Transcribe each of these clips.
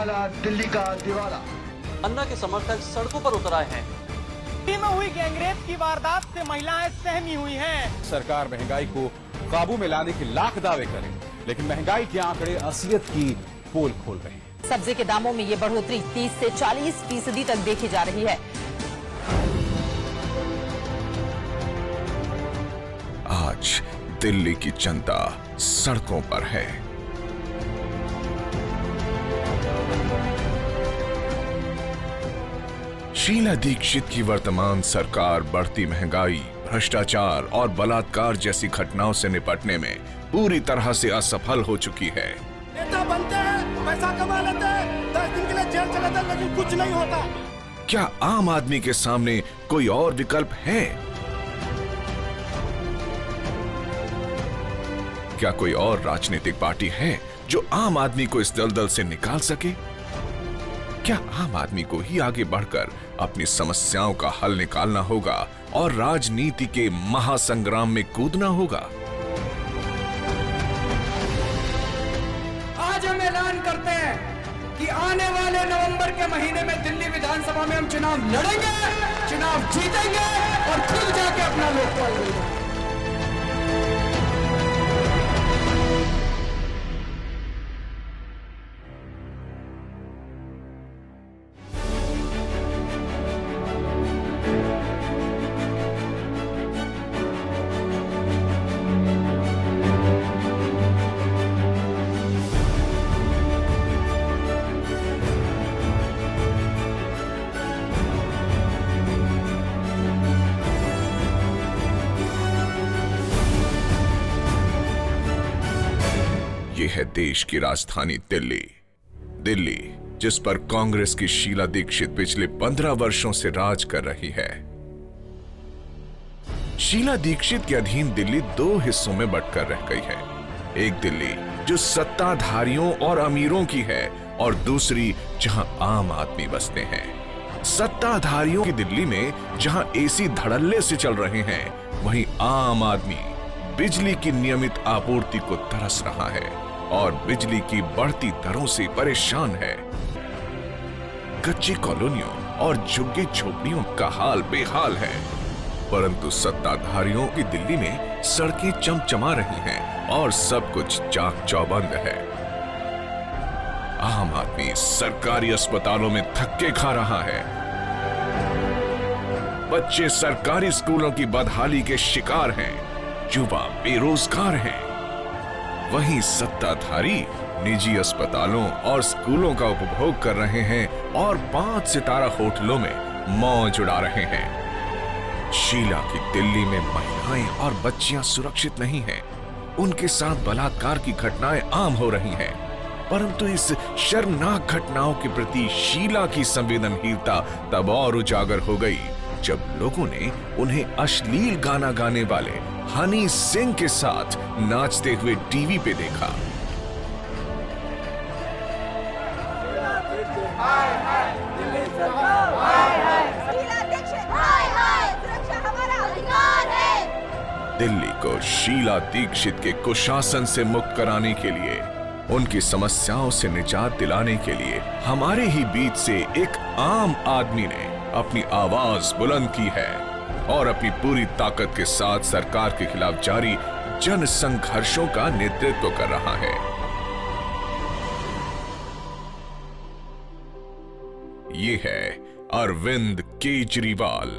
निराला दिल्ली का दिवाला। अन्ना के समर्थक सड़कों पर उतर आए हैं। दिल्ली में हुई गैंगरेप की वारदात से महिलाएं सहमी हुई हैं। सरकार महंगाई को काबू में लाने के लाख दावे करे, लेकिन महंगाई के आंकड़े असलियत की पोल खोल रहे हैं। सब्जी के दामों में ये बढ़ोतरी 30 से 40% तक देखी जा रही है। आज दिल्ली की जनता सड़कों पर है। शीला दीक्षित की वर्तमान सरकार बढ़ती महंगाई, भ्रष्टाचार और बलात्कार जैसी घटनाओं से निपटने में पूरी तरह से असफल हो चुकी है। नेता बनते हैं, पैसा कमा लेते हैं, 10 दिन के लिए जेल चले जाते हैं, लेकिन कुछ नहीं होता। क्या आम आदमी के सामने कोई और विकल्प है? क्या कोई और राजनीतिक पार्टी है जो आम आदमी को इस दलदल से निकाल सके? क्या आम आदमी को ही आगे बढ़कर अपनी समस्याओं का हल निकालना होगा और राजनीति के महासंग्राम में कूदना होगा? आज हम ऐलान करते हैं कि आने वाले नवंबर के महीने में दिल्ली विधानसभा में हम चुनाव लड़ेंगे, चुनाव जीतेंगे और खुद जाके अपना लोकपाल देंगे। ये है देश की राजधानी दिल्ली। दिल्ली जिस पर कांग्रेस की शीला दीक्षित पिछले 15 वर्षों से राज कर रही है। शीला दीक्षित के अधीन दिल्ली 2 हिस्सों में बंटकर रह गई है। एक दिल्ली जो सत्ताधारियों और अमीरों की है और दूसरी जहां आम आदमी बसते हैं। सत्ताधारियों की दिल्ली में जहां एसी धड़ल्ले से चल रहे हैं, वहीं आम आदमी बिजली की नियमित आपूर्ति को तरस रहा है और बिजली की बढ़ती दरों से परेशान है। कच्ची कॉलोनियों और झुग्गी झोपड़ियों का हाल बेहाल है, परंतु सत्ताधारियों की दिल्ली में सड़कें चमचमा रही हैं और सब कुछ चाक चौबंद है। आम आदमी सरकारी अस्पतालों में धक्के खा रहा है। बच्चे सरकारी स्कूलों की बदहाली के शिकार हैं। युवा बेरोजगार हैं। वहीं सत्ताधारी निजी अस्पतालों और स्कूलों का उपभोग कर रहे हैं और 5 सितारा होटलों में मौज उड़ा रहे हैं। शीला की दिल्ली में महिलाएं और बच्चियां सुरक्षित नहीं हैं। उनके साथ बलात्कार की घटनाएं आम हो रही हैं। परंतु इस शर्मनाक घटनाओं के प्रति शीला की संवेदनहीनता तब और उजागर हो गई जब लोगों ने उन्हें अश्लील गाना गाने वाले हनी सिंह के साथ नाचते हुए टीवी पे देखा। दिल्ली को शीला दीक्षित के कुशासन से मुक्त कराने के लिए, उनकी समस्याओं से निजात दिलाने के लिए हमारे ही बीच से एक आम आदमी ने अपनी आवाज बुलंद की है और अपनी पूरी ताकत के साथ सरकार के खिलाफ जारी जन संघर्षों का नेतृत्व कर रहा है। ये है अरविंद केजरीवाल।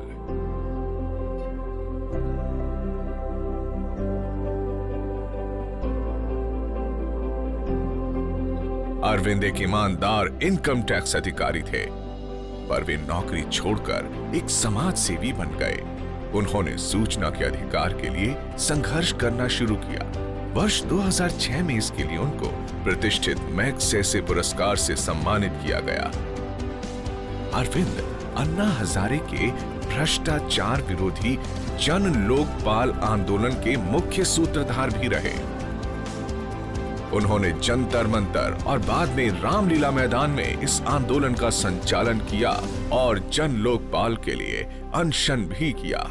अरविंद एक ईमानदार इनकम टैक्स अधिकारी थे, पर वे नौकरी छोड़कर एक समाज सेवी बन गए। उन्होंने सूचना के अधिकार के लिए संघर्ष करना शुरू किया। वर्ष 2006 में इसके लिए उनको प्रतिष्ठित मैग्सेसे पुरस्कार से सम्मानित किया गया। अरविंद अन्ना हजारे के भ्रष्टाचार विरोधी जन लोकपाल आंदोलन के मुख्य सूत्रधार भी रहे। उन्होंने जंतर मंतर और बाद में रामलीला मैदान में इस आंदोलन का संचालन किया और जन लोकपाल के लिए अनशन भी किया।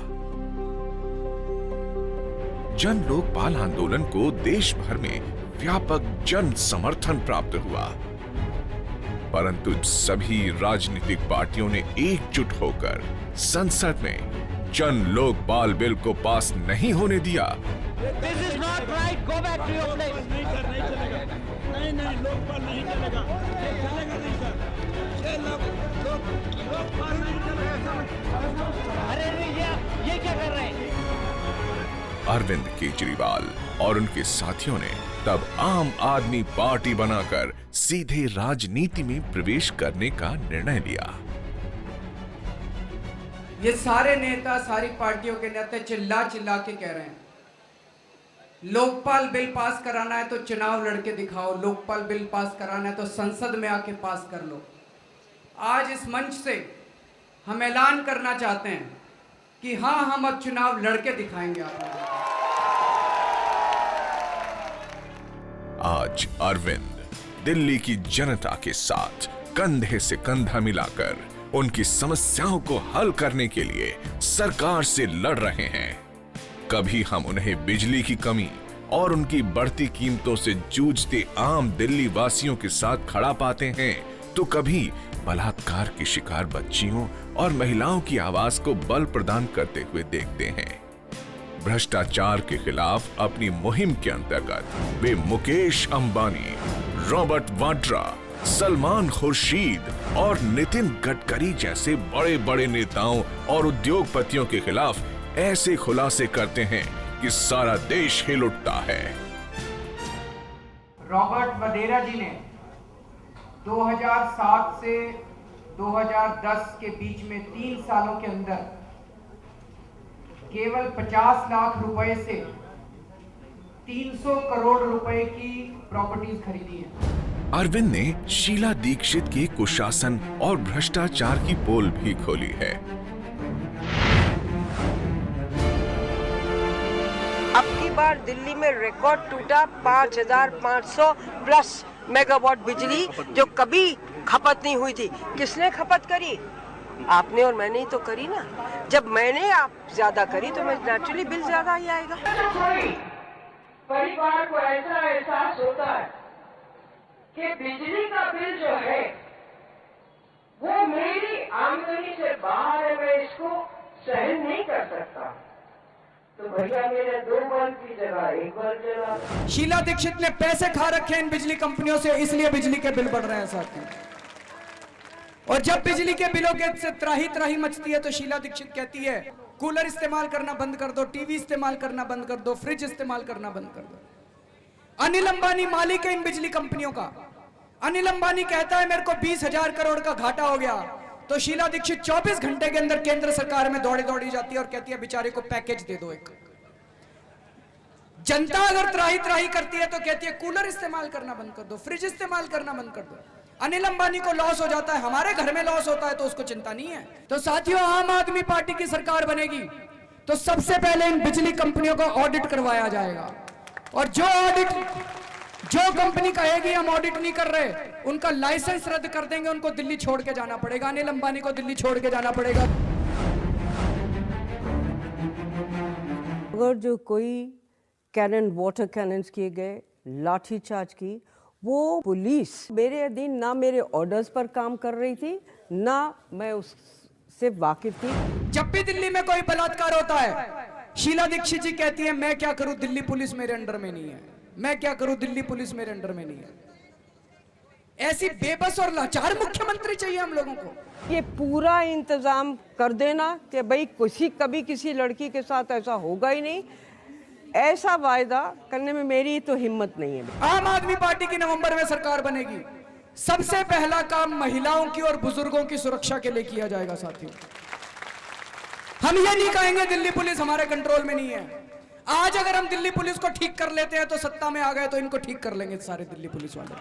जन लोकपाल आंदोलन को देश भर में व्यापक जन समर्थन प्राप्त हुआ। परंतु सभी राजनीतिक पार्टियों ने एकजुट होकर संसद में जन लोकपाल बिल को पास नहीं होने दिया। ये क्या कर रहे हैं? अरविंद केजरीवाल और उनके साथियों ने तब आम आदमी पार्टी बनाकर सीधे राजनीति में प्रवेश करने का निर्णय लिया। ये सारे नेता, सारी पार्टियों के नेता चिल्ला चिल्ला के कह रहे हैं लोकपाल बिल पास कराना है तो चुनाव लड़के दिखाओ, लोकपाल बिल पास कराना है तो संसद में आके पास कर लो। आज इस मंच से हम ऐलान करना चाहते हैं कि हाँ, हम अब चुनाव लड़के दिखाएंगे आपको। आज अरविंद दिल्ली की जनता के साथ कंधे से कंधा मिलाकर उनकी समस्याओं को हल करने के लिए सरकार से लड़ रहे हैं। कभी हम उन्हें बिजली की कमी और उनकी बढ़ती कीमतों से जूझते आम दिल्ली वासियों के साथ खड़ा पाते हैं, तो कभी बलात्कार की शिकार बच्चियों और महिलाओं की आवाज को बल प्रदान करते हुए देखते हैं। भ्रष्टाचार के खिलाफ अपनी मुहिम के अंतर्गत वे मुकेश अंबानी, रॉबर्ट वाड्रा, सलमान खुर्शीद और नितिन गडकरी जैसे बड़े बड़े नेताओं और उद्योगपतियों के खिलाफ ऐसे खुलासे करते हैं कि सारा देश हिल उठता है। रॉबर्ट वडेरा जी ने 2007 से 2010 के बीच में 3 सालों के अंदर केवल 50 लाख रुपए से 300 करोड़ रुपए की प्रॉपर्टीज खरीदी है। अरविंद ने शीला दीक्षित के कुशासन और भ्रष्टाचार की पोल भी खोली है। अब की बार दिल्ली में रिकॉर्ड टूटा 5500 प्लस मेगावाट बिजली जो कभी खपत नहीं हुई थी। किसने खपत करी? आपने और मैंने ही तो करी ना। जब मैंने आप ज्यादा करी तो मैं नेचुरली बिल ज्यादा ही आएगा। परिवार को ऐसा एहसास होता है कि बिजली का बिल जो है वो मेरी आमदनी से बाहर है, मैं इसको सहन नहीं कर सकता, तो भैया मेरे 2 बल्ब की जगह 1 बल्ब जला। शीला दीक्षित ने पैसे खा रखे हैं इन बिजली कंपनियों से, इसलिए बिजली के बिल बढ़ रहे हैं साथियों। और जब बिजली के बिलों के से त्राही त्राही मचती है तो शीला दीक्षित कहती है कूलर इस्तेमाल करना बंद कर दो, टीवी इस्तेमाल करना बंद कर दो, फ्रिज इस्तेमाल करना बंद कर दो। अनिल अंबानी मालिक है इन बिजली कंपनियों का। अनिल अंबानी कहता है मेरे को 20,000 करोड़ का घाटा हो गया, तो शीला दीक्षित 24 घंटे के अंदर केंद्र सरकार में दौड़ी जाती है और कहती है बेचारे को पैकेज दे दो एक। जनता अगर त्राही त्राही करती है तो कहती है कूलर इस्तेमाल करना बंद कर दो, फ्रिज इस्तेमाल करना बंद कर दो। अनिल अंबानी को लॉस हो जाता है, हमारे घर में लॉस होता है तो उसको चिंता नहीं है। तो साथियों, आम आदमी पार्टी की सरकार बनेगी तो सबसे पहले इन बिजली कंपनियों का ऑडिट करवाया जाएगा, और जो कंपनी कहेगी हम ऑडिट नहीं कर रहे, उनका लाइसेंस रद्द कर देंगे, उनको दिल्ली छोड़ के जाना पड़ेगा। अनिल अंबानी को दिल्ली छोड़ के जाना पड़ेगा। अगर जो कोई कैनन, वाटर कैनन्स किए गए, लाठी चार्ज की, वो पुलिस मेरे अधीन ना मेरे ऑर्डर्स पर काम कर रही थी, ना मैं उससे वाकिफ थी। जब भी दिल्ली में कोई बलात्कार होता है, शीला दीक्षित जी कहती है मैं क्या करूं, दिल्ली पुलिस मेरे अंडर में नहीं है, मैं क्या करूं, दिल्ली पुलिस मेरे अंडर में नहीं है। ऐसी बेबस और लाचार मुख्यमंत्री चाहिए हम लोगों को। ये पूरा इंतजाम कर देना कि भाई कभी किसी लड़की के साथ ऐसा होगा ही नहीं, ऐसा वायदा करने में मेरी तो हिम्मत नहीं है। आम आदमी पार्टी की नवंबर में सरकार बनेगी, सबसे पहला काम महिलाओं की और बुजुर्गों की सुरक्षा के लिए किया जाएगा। साथियों, हम ये नहीं कहेंगे दिल्ली पुलिस हमारे कंट्रोल में नहीं है। आज अगर हम दिल्ली पुलिस को ठीक कर लेते हैं तो सत्ता में आ गए तो इनको ठीक कर लेंगे सारे दिल्ली पुलिस वाले।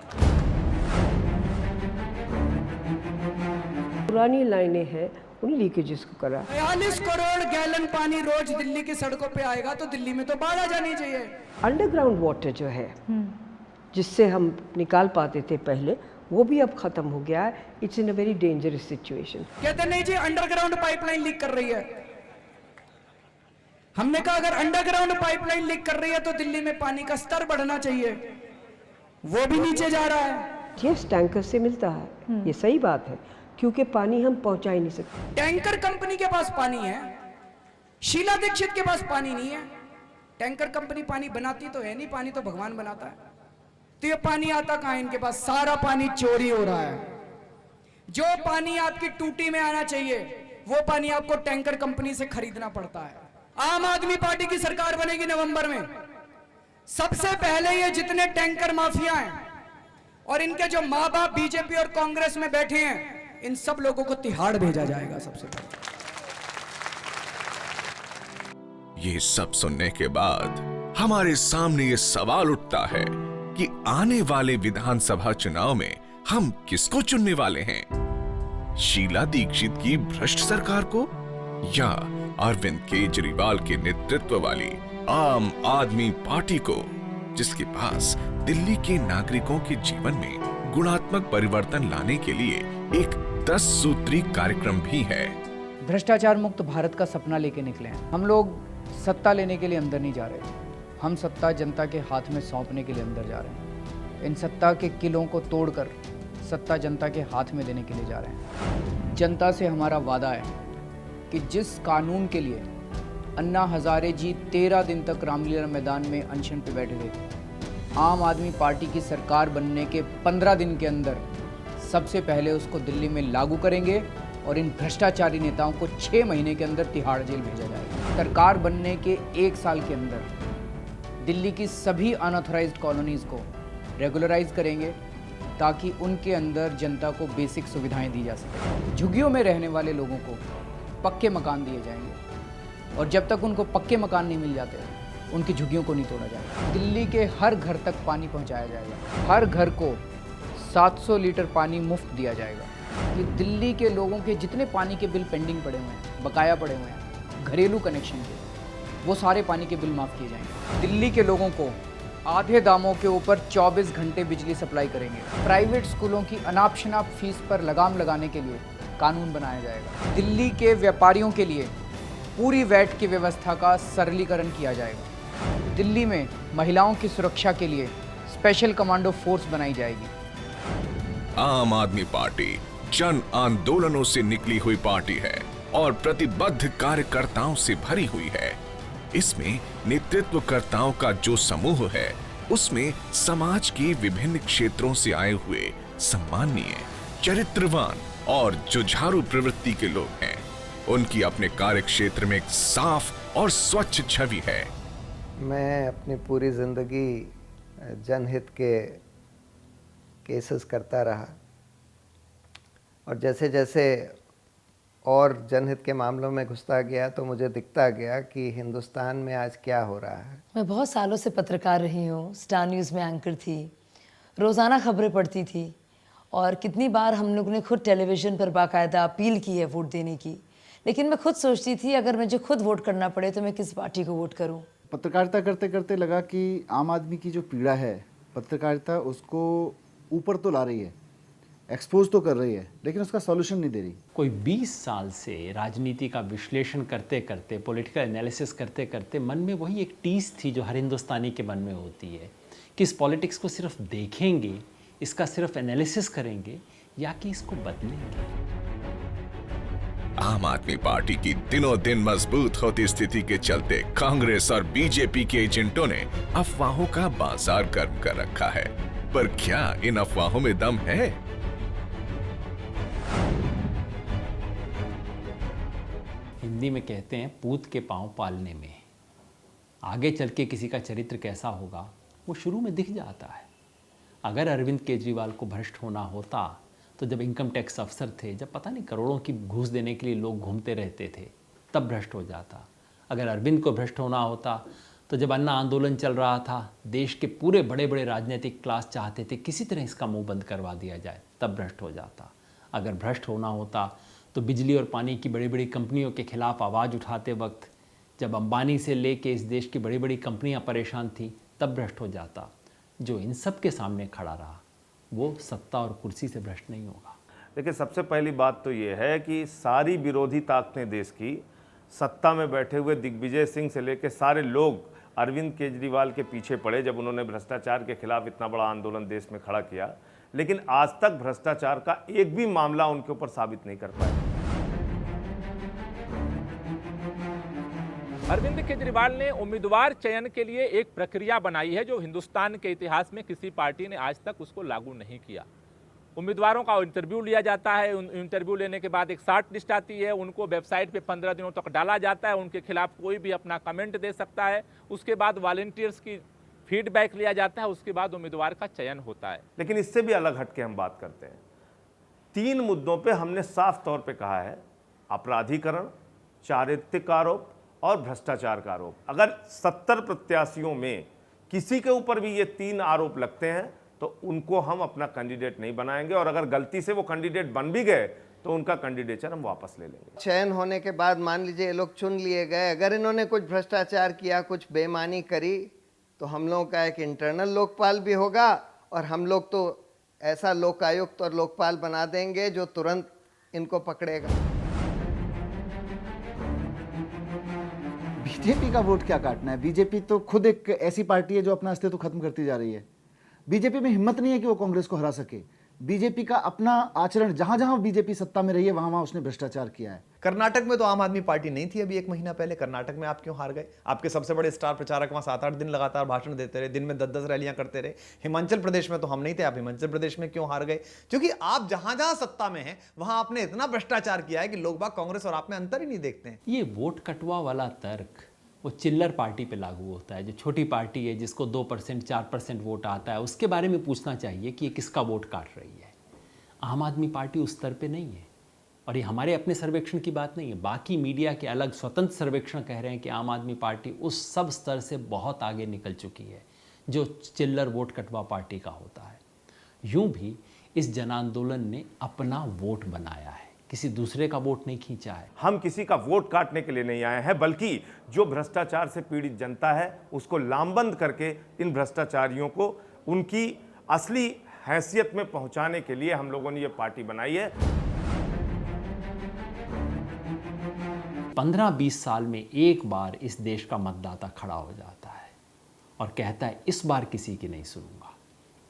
पुरानी लाइनें हैं, उन लीकेजेस को करा। 42 करोड़ गैलन पानी रोज दिल्ली की सड़कों पे आएगा तो दिल्ली में तो बाढ़ आ जानी चाहिए। अंडरग्राउंड वाटर जो है जिससे हम निकाल पाते थे पहले, वो भी अब खत्म हो गया है। It's in a very dangerous situation. कहते नहीं जी अंडरग्राउंड पाइपलाइन लीक कर रही है। हमने कहा अगर अंडरग्राउंड पाइपलाइन लीक कर रही है तो दिल्ली में पानी का स्तर बढ़ना चाहिए, वो भी नीचे जा रहा है। यस, टैंकर से मिलता है, ये सही बात है, क्योंकि पानी हम पहुंचा ही नहीं सकते। टैंकर कंपनी के पास पानी है, शीला दीक्षित के पास पानी नहीं है। टैंकर कंपनी पानी बनाती तो है नहीं, पानी तो भगवान बनाता है। तो ये पानी आता कहां है इनके पास? सारा पानी चोरी हो रहा है। जो पानी आपकी टूटी में आना चाहिए वो पानी आपको टैंकर कंपनी से खरीदना पड़ता है। आम आदमी पार्टी की सरकार बनेगी नवंबर में, सबसे पहले ये जितने टैंकर माफिया हैं और इनके जो माँ बाप बीजेपी और कांग्रेस में बैठे हैं, इन सब लोगों को तिहाड़ भेजा जाएगा सबसे पहले। ये सब सुनने के बाद हमारे सामने ये सवाल उठता है कि आने वाले विधानसभा चुनाव में हम किसको चुनने वाले हैं? शीला दीक्षित की भ्रष्ट सरकार को या अरविंद केजरीवाल के नेतृत्व वाली आम आदमी पार्टी को, जिसके पास दिल्ली के नागरिकों के जीवन में गुणात्मक परिवर्तन लाने के लिए एक 10 सूत्री कार्यक्रम भी है। भ्रष्टाचार मुक्त भारत का सपना लेके निकले हैं। हम लोग सत्ता लेने के लिए अंदर नहीं जा रहे, हम सत्ता जनता के हाथ में सौंपने के लिए अंदर जा रहे हैं। इन सत्ता के किलों को तोड़कर सत्ता जनता के हाथ में देने के लिए जा रहे हैं। जनता से हमारा वादा है कि जिस कानून के लिए अन्ना हजारे जी 13 दिन तक रामलीला मैदान में अनशन पे बैठे थे, आम आदमी पार्टी की सरकार बनने के 15 दिन के अंदर सबसे पहले उसको दिल्ली में लागू करेंगे और इन भ्रष्टाचारी नेताओं को 6 महीने के अंदर तिहाड़ जेल भेजा जाएगा। सरकार बनने के 1 साल के अंदर दिल्ली की सभी अनऑथराइज्ड कॉलोनीज़ को रेगुलराइज करेंगे ताकि उनके अंदर जनता को बेसिक सुविधाएं दी जा सके। झुग्गियों में रहने वाले लोगों को पक्के मकान दिए जाएंगे और जब तक उनको पक्के मकान नहीं मिल जाते उनकी झुग्गियों को नहीं तोड़ा जाएगा। दिल्ली के हर घर तक पानी पहुंचाया जाएगा, हर घर को 700 लीटर पानी मुफ्त दिया जाएगा। कि दिल्ली के लोगों के जितने पानी के बिल पेंडिंग पड़े हुए हैं, बकाया पड़े हुए हैं घरेलू कनेक्शन के, वो सारे पानी के बिल माफ़ किए जाएंगे। दिल्ली के लोगों को आधे दामों के ऊपर 24 घंटे बिजली सप्लाई करेंगे। प्राइवेट स्कूलों की अनाप शनाप फीस पर लगाम लगाने के लिए कानून बनाया जाएगा। दिल्ली के व्यापारियों के लिए पूरी वैट की व्यवस्था का सरलीकरण किया जाएगा। दिल्ली में महिलाओं की सुरक्षा के लिए स्पेशल कमांडो फोर्स बनाई जाएगी। आम आदमी पार्टी जन आंदोलनों से निकली हुई पार्टी है और प्रतिबद्ध कार्यकर्ताओं से भरी हुई है। इसमें नेतृत्वकर्ताओं का जो समूह है उसमें समाज के विभिन्न क्षेत्रों से आए हुए सम्माननीय, चरित्रवान और जुझारू प्रवृत्ति के लोग हैं। उनकी अपने कार्य क्षेत्र में एक साफ और स्वच्छ छवि है। मैं अपनी पूरी जिंदगी जनहित के केसेस करता रहा और जैसे जैसे और जनहित के मामलों में घुसता गया तो मुझे दिखता गया कि हिंदुस्तान में आज क्या हो रहा है। मैं बहुत सालों से पत्रकार रही हूँ, स्टार न्यूज़ में एंकर थी, रोज़ाना खबरें पढ़ती थी और कितनी बार हम लोग ने खुद टेलीविज़न पर बाकायदा अपील की है वोट देने की। लेकिन मैं खुद सोचती थी अगर मुझे खुद वोट करना पड़े तो मैं किस पार्टी को वोट करूँ। पत्रकारिता करते करते लगा कि आम आदमी की जो पीड़ा है, पत्रकारिता उसको ऊपर तो ला रही है, एक्सपोज तो कर रही है, लेकिन उसका सॉल्यूशन नहीं दे रही। कोई 20 साल से राजनीति का विश्लेषण करते करते, पॉलिटिकल एनालिसिस करते करते मन में वही एक टीस थी जो हर हिंदुस्तानी के मन में होती है कि इस पॉलिटिक्स को सिर्फ देखेंगे, इसका सिर्फ एनालिसिस करेंगे या कि इसको बदलेंगे। आम आदमी पार्टी की दिनों दिन मजबूत होती स्थिति के चलते कांग्रेस और बीजेपी के एजेंटों ने अफवाहों का बाजार गर्म कर रखा है। पर क्या इन अफवाहों में दम है? हिंदी में कहते हैं पूत के पांव पालने में। आगे चल के किसी का चरित्र कैसा होगा वो शुरू में दिख जाता है। अगर अरविंद केजरीवाल को भ्रष्ट होना होता तो जब इनकम टैक्स अफसर थे, जब पता नहीं करोड़ों की घूस देने के लिए लोग घूमते रहते थे, तब भ्रष्ट हो जाता। अगर अरविंद को भ्रष्ट होना होता तो जब अन्ना आंदोलन चल रहा था, देश के पूरे बड़े बड़े राजनीतिक क्लास चाहते थे किसी तरह इसका मुंह बंद करवा दिया जाए, तब भ्रष्ट हो जाता। अगर भ्रष्ट होना होता तो बिजली और पानी की बड़ी बड़ी कंपनियों के खिलाफ आवाज़ उठाते वक्त जब अंबानी से लेके इस देश की बड़ी बड़ी कंपनियां परेशान थी, तब भ्रष्ट हो जाता। जो इन सब के सामने खड़ा रहा वो सत्ता और कुर्सी से भ्रष्ट नहीं होगा। देखिए, सबसे पहली बात तो ये है कि सारी विरोधी ताकतें देश की, सत्ता में बैठे हुए दिग्विजय सिंह से लेकर सारे लोग अरविंद केजरीवाल के पीछे पड़े जब उन्होंने भ्रष्टाचार के खिलाफ इतना बड़ा आंदोलन देश में खड़ा किया। लेकिन आज तक भ्रष्टाचार का एक भी मामला उनके ऊपर साबित नहीं कर पाए। अरविंद केजरीवाल ने उम्मीदवार चयन के लिए एक प्रक्रिया बनाई है जो हिंदुस्तान के इतिहास में किसी पार्टी ने आज तक उसको लागू नहीं किया। उम्मीदवारों का इंटरव्यू लिया जाता है, इंटरव्यू लेने के बाद एक शॉर्ट लिस्ट आती है, उनको वेबसाइट पे 15 दिनों तक डाला जाता है, उनके खिलाफ कोई भी अपना कमेंट दे सकता है, उसके बाद वॉलंटियर्स की फीडबैक लिया जाता है, उसके बाद उम्मीदवार का चयन होता है। लेकिन इससे भी अलग हटके हम बात करते हैं। 3 मुद्दों पे हमने साफ तौर पे कहा है, अपराधीकरण, चारित्रिक आरोप और भ्रष्टाचार का आरोप। अगर 70 प्रत्याशियों में किसी के ऊपर भी ये 3 आरोप लगते हैं तो उनको हम अपना कैंडिडेट नहीं बनाएंगे, और अगर गलती से वो कैंडिडेट बन भी गए तो उनका कैंडिडेचर हम वापस ले लेंगे। चयन होने के बाद मान लीजिए ये लोग चुन लिए गए, अगर इन्होंने कुछ भ्रष्टाचार किया, कुछ बेईमानी करी, तो हम लोगों का एक इंटरनल लोकपाल भी होगा, और हम लोग तो ऐसा लोकायुक्त और लोकपाल बना देंगे जो तुरंत इनको पकड़ेगा। बीजेपी का वोट क्या काटना है? बीजेपी तो खुद एक ऐसी पार्टी है जो अपना अस्तित्व खत्म करती जा रही है। बीजेपी में हिम्मत नहीं है कि वो कांग्रेस को हरा सके। बीजेपी का अपना आचरण, जहां जहां बीजेपी सत्ता में रही है वहां वहां उसने भ्रष्टाचार किया है। कर्नाटक में तो आम आदमी पार्टी नहीं थी अभी 1 महीना पहले। कर्नाटक में आप क्यों हार गए? आपके सबसे बड़े स्टार प्रचारक वहां 7-8 दिन लगातार भाषण देते रहे, दिन में 10-10 रैलियां करते रहे। हिमाचल प्रदेश में तो हम नहीं थे, आप हिमाचल प्रदेश में क्यों हार गए? क्योंकि आप जहां जहां सत्ता में हैं वहां आपने इतना भ्रष्टाचार किया है कि लोग बाग कांग्रेस और आप में अंतर ही नहीं देखते हैं। ये वोट कटवा वाला तर्क वो चिल्लर पार्टी पे लागू होता है। जो छोटी पार्टी है जिसको 2% 4% वोट आता है, उसके बारे में पूछना चाहिए कि ये किसका वोट काट रही है। आम आदमी पार्टी उस स्तर पे नहीं है, और ये हमारे अपने सर्वेक्षण की बात नहीं है। बाकी मीडिया के अलग स्वतंत्र सर्वेक्षण कह रहे हैं कि आम आदमी पार्टी उस सब स्तर से बहुत आगे निकल चुकी है जो चिल्लर वोट कटवा पार्टी का होता है। यूं भी इस जन आंदोलन ने अपना वोट बनाया है, किसी दूसरे का वोट नहीं खींचा है। हम किसी का वोट काटने के लिए नहीं आए हैं, बल्कि जो भ्रष्टाचार से पीड़ित जनता है उसको लामबंद करके इन भ्रष्टाचारियों को उनकी असली हैसियत में पहुंचाने के लिए हम लोगों ने ये पार्टी बनाई है। 15-20 साल में एक बार इस देश का मतदाता खड़ा हो जाता है और कहता है इस बार किसी की नहीं सुनूंगा,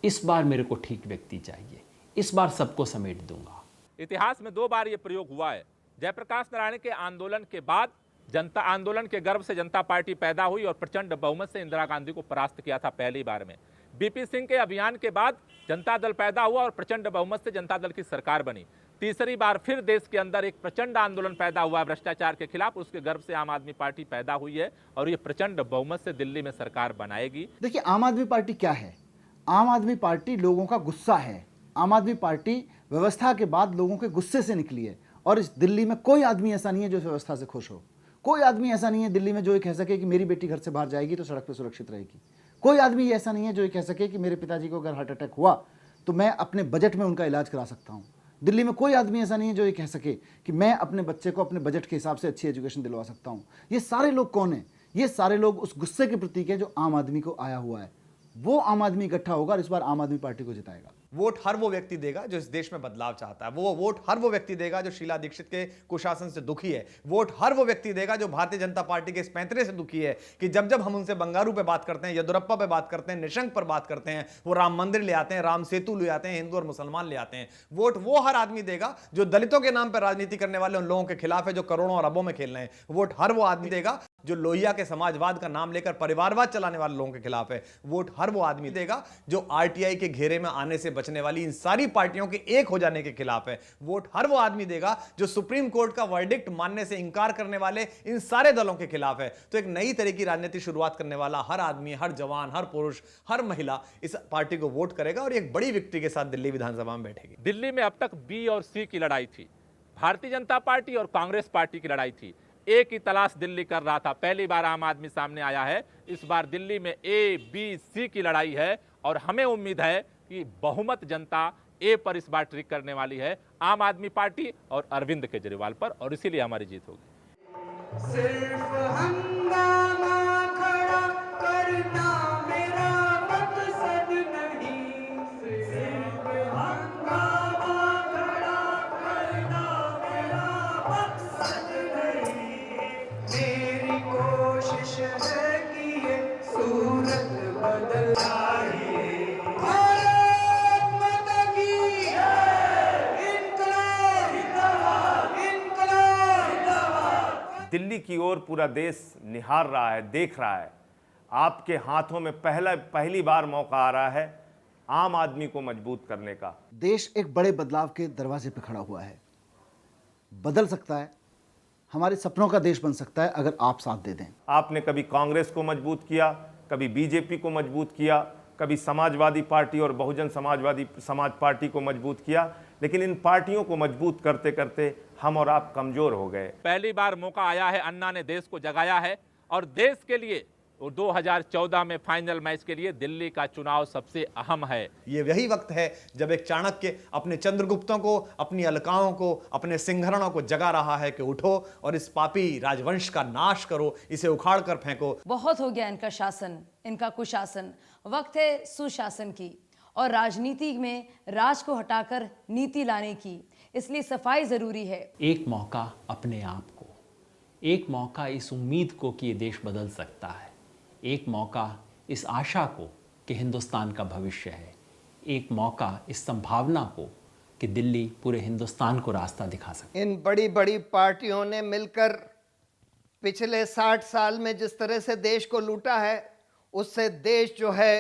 इस बार मेरे को ठीक व्यक्ति चाहिए, इस बार सबको समेट दूंगा। इतिहास में 2 बार ये प्रयोग हुआ है। जयप्रकाश नारायण के आंदोलन के बाद जनता आंदोलन के गर्व से जनता पार्टी पैदा हुई और प्रचंड बहुमत से इंदिरा गांधी को परास्त किया था पहली बार में। बीपी सिंह के अभियान के बाद जनता दल पैदा हुआ और प्रचंड बहुमत से जनता दल की सरकार बनी। तीसरी बार फिर देश के अंदर एक प्रचंड आंदोलन पैदा हुआ भ्रष्टाचार के खिलाफ, उसके गर्व से आम आदमी पार्टी पैदा हुई है और ये प्रचंड बहुमत से दिल्ली में सरकार बनाएगी। देखिए, आम आदमी पार्टी क्या है? आम आदमी पार्टी लोगों का गुस्सा है। आम आदमी पार्टी व्यवस्था के बाद लोगों के गुस्से से निकली है, और इस दिल्ली में कोई आदमी ऐसा नहीं है जो इस व्यवस्था से खुश हो। कोई आदमी ऐसा नहीं है दिल्ली में जो ये कह सके कि मेरी बेटी घर से बाहर जाएगी तो सड़क पर सुरक्षित रहेगी। कोई आदमी ऐसा नहीं है जो ये कह सके कि मेरे पिताजी को अगर हार्ट अटैक हुआ तो मैं अपने बजट में उनका इलाज करा सकता हूँ। दिल्ली में कोई आदमी ऐसा नहीं है जो ये कह सके कि मैं अपने बच्चे को अपने बजट के हिसाब से अच्छी एजुकेशन दिलवा सकता हूँ। ये सारे लोग कौन हैं? ये सारे लोग उस गुस्से के प्रतीक है जो आम आदमी को आया हुआ है। वो आम आदमी इकट्ठा होगा और इस बार आम आदमी पार्टी को जिताएगा। वोट हर वो व्यक्ति देगा जो इस देश में बदलाव चाहता है। वो वोट हर वो व्यक्ति देगा जो शीला दीक्षित के कुशासन से दुखी है। वोट हर वो व्यक्ति देगा जो भारतीय जनता पार्टी के इस पैंतरे से दुखी है कि जब जब हम उनसे बंगारू पे बात करते हैं, येदुरप्पा पे बात करते हैं, निशंक पर बात करते हैं, वो राम मंदिर ले आते हैं, राम सेतु ले आते हैं, हिंदू और मुसलमान ले आते हैं। वोट वो हर आदमी देगा जो दलितों के नाम पर राजनीति करने वाले उन लोगों के खिलाफ है जो करोड़ों और अरबों में खेल रहे हैं। वोट हर वो आदमी देगा जो लोहिया के समाजवाद का नाम लेकर परिवारवाद चलाने वाले लोगों के खिलाफ है। वोट हर वो आदमी देगा जो आरटीआई के घेरे में आने से बचने वाली इन सारी पार्टियों के एक हो जाने के खिलाफ है। वोट हर वो आदमी देगा जो सुप्रीम कोर्ट का वर्डिक्ट मानने से इंकार करने वाले इन सारे दलों के खिलाफ है। तो एक नई तरह की राजनीति शुरुआत करने वाला हर आदमी, हर जवान, हर पुरुष, हर महिला इस पार्टी को वोट करेगा और एक बड़ी विक्ट्री के साथ दिल्ली विधानसभा में बैठेगी। दिल्ली में अब तक बी और सी की लड़ाई थी, भारतीय जनता पार्टी और कांग्रेस पार्टी की लड़ाई थी। ए की तलाश दिल्ली कर रहा था, पहली बार आम आदमी सामने आया है। इस बार दिल्ली में ए, बी, सी की लड़ाई है और हमें उम्मीद है कि बहुमत जनता ए पर इस बार ट्रिक करने वाली है, आम आदमी पार्टी और अरविंद केजरीवाल पर, और इसीलिए हमारी जीत होगी। सिर्फ हंगामा खड़ा करना मेरा मकसद नहीं, सिर्फ हंगामा खड़ा करना मेरा मकसद नहीं, मेरी कोशिश है कि ये सूरत बदल जाए। भारत माता की दिल्ली की ओर पूरा देश निहार रहा है, देख रहा है। आपके हाथों में पहली बार मौका आ रहा है आम आदमी को मजबूत करने का। देश एक बड़े बदलाव के दरवाजे पर खड़ा हुआ है, बदल सकता है, हमारे सपनों का देश बन सकता है अगर आप साथ दे दें। आपने कभी कांग्रेस को मजबूत किया, कभी बीजेपी को मजबूत किया, कभी समाजवादी पार्टी और बहुजन समाज पार्टी को मजबूत किया, लेकिन इन पार्टियों को मजबूत करते करते हम और आप कमजोर हो गए। पहली बार मौका आया है, अन्ना ने देश को जगाया है और देश के लिए 2014 में फाइनल मैच के लिए दिल्ली का चुनाव सबसे अहम है। ये वही वक्त है जब एक चाणक्य अपने चंद्रगुप्तों को, अपनी अलकाओं को, अपने सिंहरणों को जगा रहा है कि उठो और इस पापी राजवंश का नाश करो, इसे उखाड़ कर फेंको। बहुत हो गया इनका शासन, इनका कुशासन। वक्त है सुशासन की और राजनीति में राज को हटाकर नीति लाने की, इसलिए सफाई जरूरी है। एक मौका अपने आप को, एक मौका इस उम्मीद को कि ये देश बदल सकता है, एक मौका इस आशा को कि हिंदुस्तान का भविष्य है, एक मौका इस संभावना को कि दिल्ली पूरे हिंदुस्तान को रास्ता दिखा सके। इन बड़ी बड़ी पार्टियों ने मिलकर पिछले 60 साल में जिस तरह से देश को लूटा है, उससे देश जो है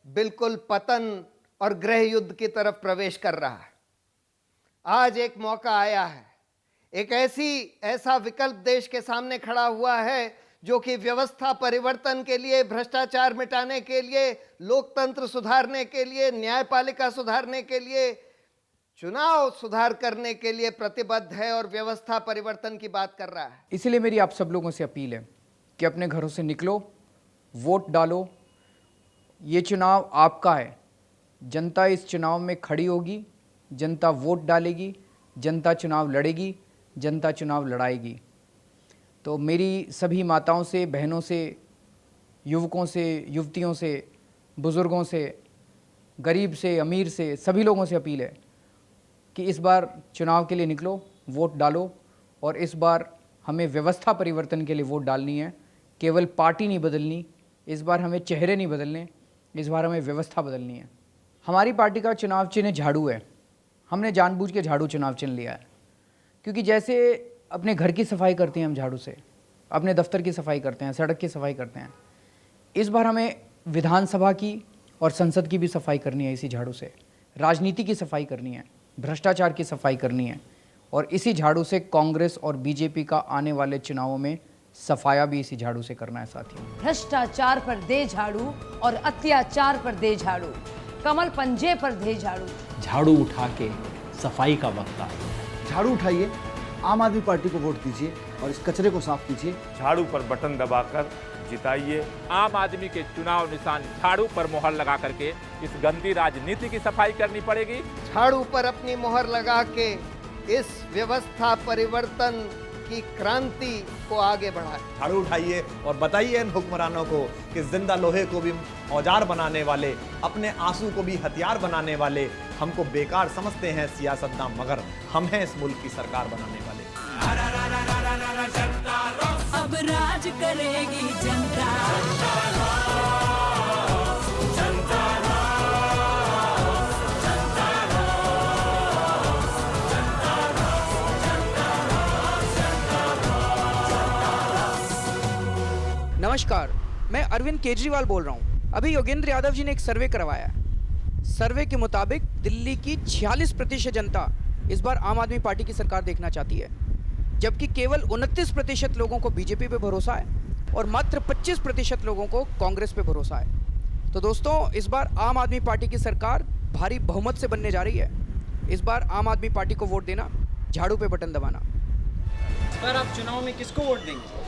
बिल्कुल पतन और गृह युद्ध की तरफ प्रवेश कर रहा है। आज एक मौका आया है, एक ऐसा विकल्प देश के सामने खड़ा हुआ है जो कि व्यवस्था परिवर्तन के लिए, भ्रष्टाचार मिटाने के लिए, लोकतंत्र सुधारने के लिए, न्यायपालिका सुधारने के लिए, चुनाव सुधार करने के लिए प्रतिबद्ध है और व्यवस्था परिवर्तन की बात कर रहा है। इसीलिए मेरी आप सब लोगों से अपील है कि अपने घरों से निकलो, वोट डालो। ये चुनाव आपका है, जनता इस चुनाव में खड़ी होगी, जनता वोट डालेगी, जनता चुनाव लड़ेगी, जनता चुनाव लड़ाएगी। तो मेरी सभी माताओं से, बहनों से, युवकों से, युवतियों से, बुज़ुर्गों से, गरीब से, अमीर से, सभी लोगों से अपील है कि इस बार चुनाव के लिए निकलो, वोट डालो और इस बार हमें व्यवस्था परिवर्तन के लिए वोट डालनी है। केवल पार्टी नहीं बदलनी, इस बार हमें चेहरे नहीं बदलने, इस बार हमें व्यवस्था बदलनी है। हमारी पार्टी का चुनाव चिन्ह झाड़ू है। हमने जानबूझ के झाड़ू चुनाव चिन्ह लिया है, क्योंकि जैसे अपने घर की सफाई करते हैं हम झाड़ू से, अपने दफ्तर की सफाई करते हैं, सड़क की सफाई करते हैं, इस बार हमें विधानसभा की और संसद की भी सफाई करनी है इसी झाड़ू से। राजनीति की सफाई करनी है, भ्रष्टाचार की सफाई करनी है और इसी झाड़ू से कांग्रेस और बीजेपी का आने वाले चुनावों में सफाया भी इसी झाड़ू से करना है साथियों। भ्रष्टाचार पर दे झाड़ू और अत्याचार पर दे झाड़ू, कमल पंजे पर दे झाड़ू। झाड़ू उठा के सफाई का वक्त आ गया है। झाड़ू उठाइए, आम आदमी पार्टी को वोट दीजिए और इस कचरे को साफ कीजिए। झाड़ू पर बटन दबाकर जिताइए। आम आदमी के चुनाव निशान झाड़ू पर मोहर लगा करके इस गंदी राजनीति की सफाई करनी पड़ेगी। झाड़ू पर अपनी मोहर लगा के इस व्यवस्था परिवर्तन की क्रांति को आगे बढ़ाए। झाड़ू उठाइए और बताइए इन हुक्मरानों को कि जिंदा लोहे को भी औजार बनाने वाले, अपने आंसू को भी हथियार बनाने वाले हमको बेकार समझते हैं सियासतदान, मगर हम हैं इस मुल्क की सरकार बनाने वाले। अब राज करेगी जनता। नमस्कार, मैं अरविंद केजरीवाल बोल रहा हूँ। अभी योगेंद्र यादव जी ने एक सर्वे करवाया है। सर्वे के मुताबिक दिल्ली की 46% जनता इस बार आम आदमी पार्टी की सरकार देखना चाहती है, जबकि केवल 29% लोगों को बीजेपी पे भरोसा है और मात्र 25% लोगों को कांग्रेस पे भरोसा है। तो दोस्तों, इस बार आम आदमी पार्टी की सरकार भारी बहुमत से बनने जा रही है। इस बार आम आदमी पार्टी को वोट देना, झाड़ू पे बटन दबाना। इस बार आप चुनाव में किसको वोट देंगे?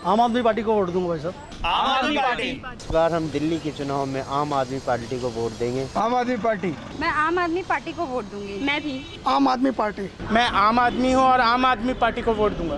आम आदमी पार्टी को वोट दूंगा भाई साहब। आम आदमी पार्टी। इस बार हम दिल्ली के चुनाव में आम आदमी पार्टी को वोट देंगे। आम आदमी पार्टी। मैं आम आदमी पार्टी को वोट दूंगी। मैं भी आम आदमी पार्टी। मैं आम आदमी हूँ और आम आदमी पार्टी को वोट दूंगा।